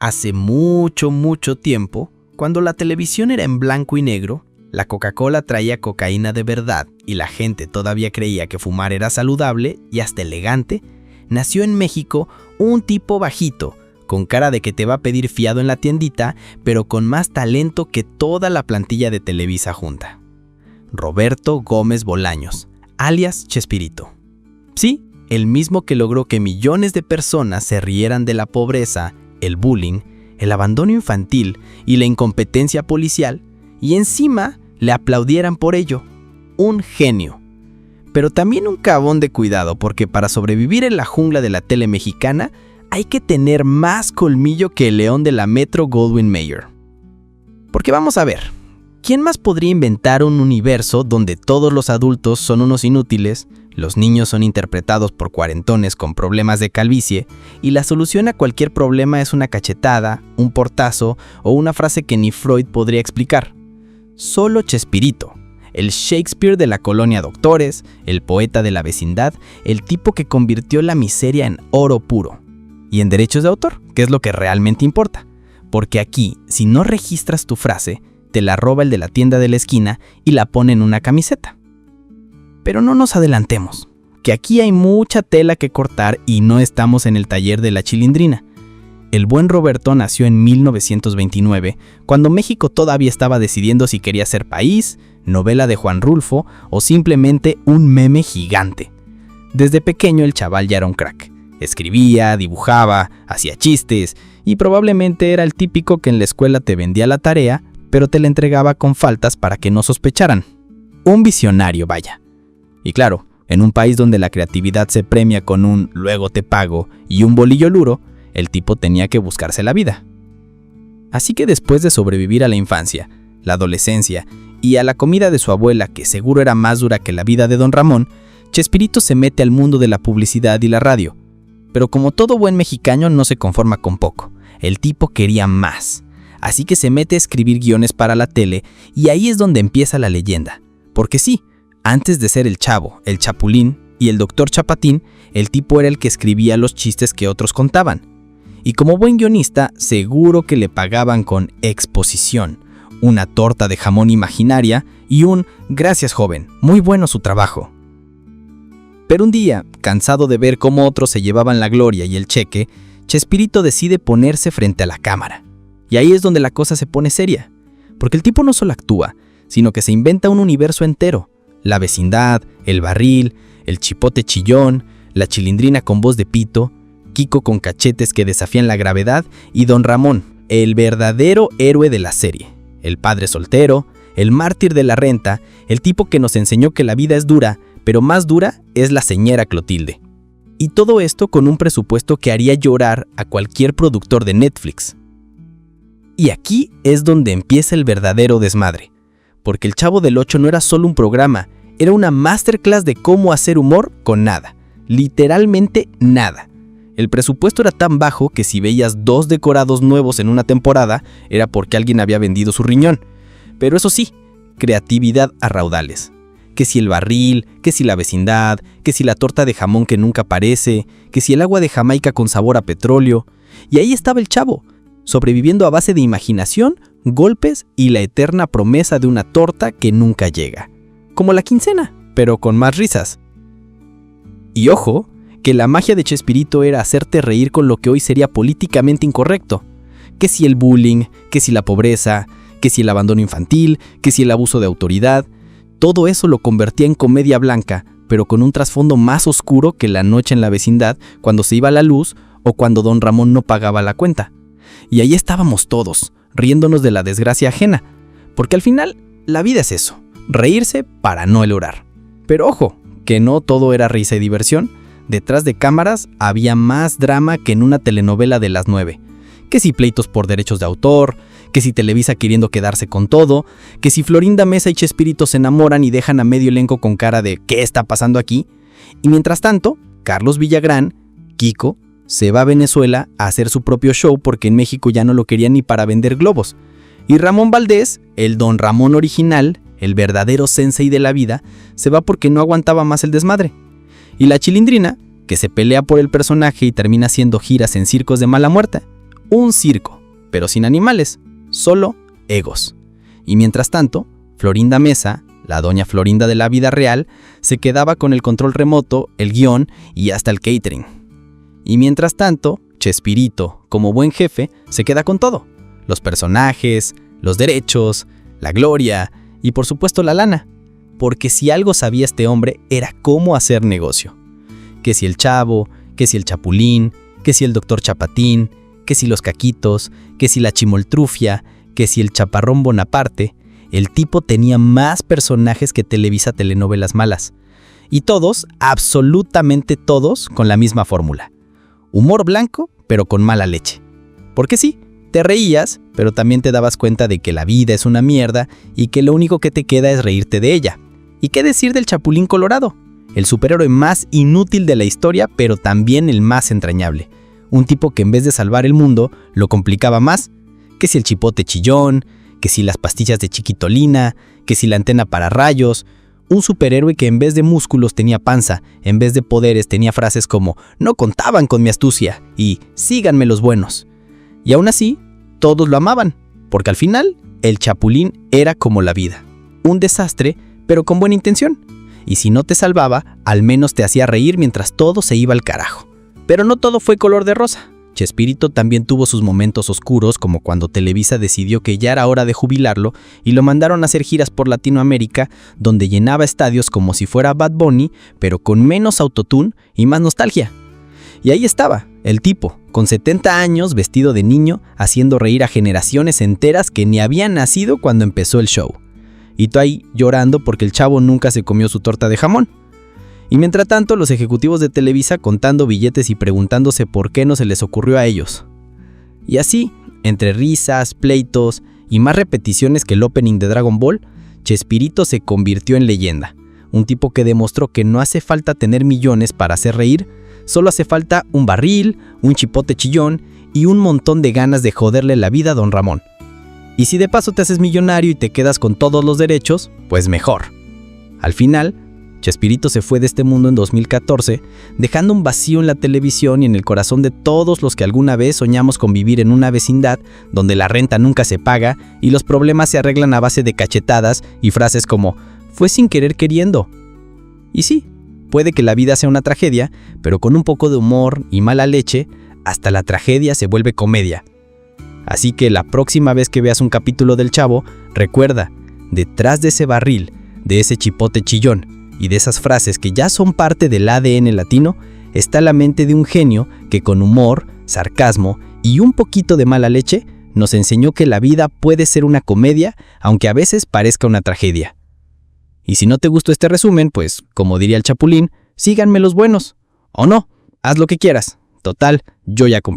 Hace mucho, mucho tiempo, cuando la televisión era en blanco y negro, la Coca-Cola traía cocaína de verdad y la gente todavía creía que fumar era saludable y hasta elegante, nació en México un tipo bajito, con cara de que te va a pedir fiado en la tiendita, pero con más talento que toda la plantilla de Televisa junta. Roberto Gómez Bolaños, alias Chespirito. Sí, el mismo que logró que millones de personas se rieran de la pobreza, el bullying, el abandono infantil y la incompetencia policial, y encima le aplaudieran por ello. Un genio. Pero también un cabón de cuidado, porque para sobrevivir en la jungla de la tele mexicana hay que tener más colmillo que el león de la Metro-Goldwyn-Mayer. Porque vamos a ver, ¿quién más podría inventar un universo donde todos los adultos son unos inútiles, los niños son interpretados por cuarentones con problemas de calvicie y la solución a cualquier problema es una cachetada, un portazo o una frase que ni Freud podría explicar? Solo Chespirito, el Shakespeare de la colonia Doctores, el poeta de la vecindad, el tipo que convirtió la miseria en oro puro. Y en derechos de autor, que es lo que realmente importa. Porque aquí, si no registras tu frase, te la roba el de la tienda de la esquina y la pone en una camiseta. Pero no nos adelantemos, que aquí hay mucha tela que cortar y no estamos en el taller de la Chilindrina. El buen Roberto nació en 1929, cuando México todavía estaba decidiendo si quería ser país, novela de Juan Rulfo o simplemente un meme gigante. Desde pequeño el chaval ya era un crack. Escribía, dibujaba, hacía chistes y probablemente era el típico que en la escuela te vendía la tarea, pero te la entregaba con faltas para que no sospecharan. Un visionario, vaya. Y claro, en un país donde la creatividad se premia con un luego te pago y un bolillo luro, el tipo tenía que buscarse la vida. Así que después de sobrevivir a la infancia, la adolescencia y a la comida de su abuela, que seguro era más dura que la vida de Don Ramón, Chespirito se mete al mundo de la publicidad y la radio. Pero como todo buen mexicano no se conforma con poco, el tipo quería más. Así que se mete a escribir guiones para la tele y ahí es donde empieza la leyenda. Porque sí, antes de ser el Chavo, el Chapulín y el Doctor Chapatín, el tipo era el que escribía los chistes que otros contaban. Y como buen guionista, seguro que le pagaban con exposición, una torta de jamón imaginaria y un «Gracias, joven, muy bueno su trabajo». Pero un día, cansado de ver cómo otros se llevaban la gloria y el cheque, Chespirito decide ponerse frente a la cámara. Y ahí es donde la cosa se pone seria, porque el tipo no solo actúa, sino que se inventa un universo entero. La vecindad, el barril, el chipote chillón, la Chilindrina con voz de pito, Kiko con cachetes que desafían la gravedad y Don Ramón, el verdadero héroe de la serie. El padre soltero, el mártir de la renta, el tipo que nos enseñó que la vida es dura, pero más dura es la señora Clotilde. Y todo esto con un presupuesto que haría llorar a cualquier productor de Netflix. Y aquí es donde empieza el verdadero desmadre. Porque El Chavo del Ocho no era solo un programa, era una masterclass de cómo hacer humor con nada. Literalmente nada. El presupuesto era tan bajo que si veías 2 decorados nuevos en una temporada, era porque alguien había vendido su riñón. Pero eso sí, creatividad a raudales. Que si el barril, que si la vecindad, que si la torta de jamón que nunca aparece, que si el agua de Jamaica con sabor a petróleo. Y ahí estaba el Chavo, sobreviviendo a base de imaginación, golpes y la eterna promesa de una torta que nunca llega. Como la quincena, pero con más risas. Y ojo, que la magia de Chespirito era hacerte reír con lo que hoy sería políticamente incorrecto. Que si el bullying, que si la pobreza, que si el abandono infantil, que si el abuso de autoridad. Todo eso lo convertía en comedia blanca, pero con un trasfondo más oscuro que la noche en la vecindad cuando se iba la luz o cuando Don Ramón no pagaba la cuenta. Y ahí estábamos todos, riéndonos de la desgracia ajena, porque al final la vida es eso, reírse para no llorar. Pero ojo, que no todo era risa y diversión, detrás de cámaras había más drama que en una telenovela de las 9, que si pleitos por derechos de autor, que si Televisa queriendo quedarse con todo, que si Florinda Mesa y Chespirito se enamoran y dejan a medio elenco con cara de ¿qué está pasando aquí? Y mientras tanto, Carlos Villagrán, Kiko, se va a Venezuela a hacer su propio show porque en México ya no lo querían ni para vender globos. Y Ramón Valdés, el Don Ramón original, el verdadero sensei de la vida, se va porque no aguantaba más el desmadre. Y la Chilindrina, que se pelea por el personaje y termina haciendo giras en circos de mala muerte. Un circo, pero sin animales, solo egos. Y mientras tanto, Florinda Mesa, la doña Florinda de la vida real, se quedaba con el control remoto, el guión y hasta el catering. Y mientras tanto, Chespirito, como buen jefe, se queda con todo. Los personajes, los derechos, la gloria y por supuesto la lana. Porque si algo sabía este hombre era cómo hacer negocio. Que si el Chavo, que si el Chapulín, que si el Doctor Chapatín, que si los Caquitos, que si la Chimoltrufia, que si el Chaparrón Bonaparte, el tipo tenía más personajes que Televisa telenovelas malas. Y todos, absolutamente todos, con la misma fórmula. Humor blanco, pero con mala leche. Porque sí, te reías, pero también te dabas cuenta de que la vida es una mierda y que lo único que te queda es reírte de ella. ¿Y qué decir del Chapulín Colorado? El superhéroe más inútil de la historia, pero también el más entrañable. Un tipo que en vez de salvar el mundo, lo complicaba más. Que si el chipote chillón, que si las pastillas de Chiquitolina, que si la antena para rayos. Un superhéroe que en vez de músculos tenía panza, en vez de poderes tenía frases como «No contaban con mi astucia» y «Síganme los buenos». Y aún así, todos lo amaban, porque al final, el Chapulín era como la vida. Un desastre, pero con buena intención. Y si no te salvaba, al menos te hacía reír mientras todo se iba al carajo. Pero no todo fue color de rosa. Chespirito también tuvo sus momentos oscuros, como cuando Televisa decidió que ya era hora de jubilarlo y lo mandaron a hacer giras por Latinoamérica, donde llenaba estadios como si fuera Bad Bunny, pero con menos autotune y más nostalgia. Y ahí estaba, el tipo, con 70 años, vestido de niño, haciendo reír a generaciones enteras que ni habían nacido cuando empezó el show. Y tú ahí llorando porque el Chavo nunca se comió su torta de jamón. Y mientras tanto, los ejecutivos de Televisa contando billetes y preguntándose por qué no se les ocurrió a ellos. Y así, entre risas, pleitos y más repeticiones que el opening de Dragon Ball, Chespirito se convirtió en leyenda. Un tipo que demostró que no hace falta tener millones para hacer reír, solo hace falta un barril, un chipote chillón y un montón de ganas de joderle la vida a Don Ramón. Y si de paso te haces millonario y te quedas con todos los derechos, pues mejor. Al final, Chespirito se fue de este mundo en 2014, dejando un vacío en la televisión y en el corazón de todos los que alguna vez soñamos con vivir en una vecindad donde la renta nunca se paga y los problemas se arreglan a base de cachetadas y frases como «fue sin querer queriendo». Y sí, puede que la vida sea una tragedia, pero con un poco de humor y mala leche, hasta la tragedia se vuelve comedia. Así que la próxima vez que veas un capítulo del Chavo, recuerda, detrás de ese barril, de ese chipote chillón y de esas frases que ya son parte del ADN latino, está la mente de un genio que con humor, sarcasmo y un poquito de mala leche nos enseñó que la vida puede ser una comedia, aunque a veces parezca una tragedia. Y si no te gustó este resumen, pues, como diría el Chapulín, síganme los buenos. O no, haz lo que quieras. Total, yo ya cumplí.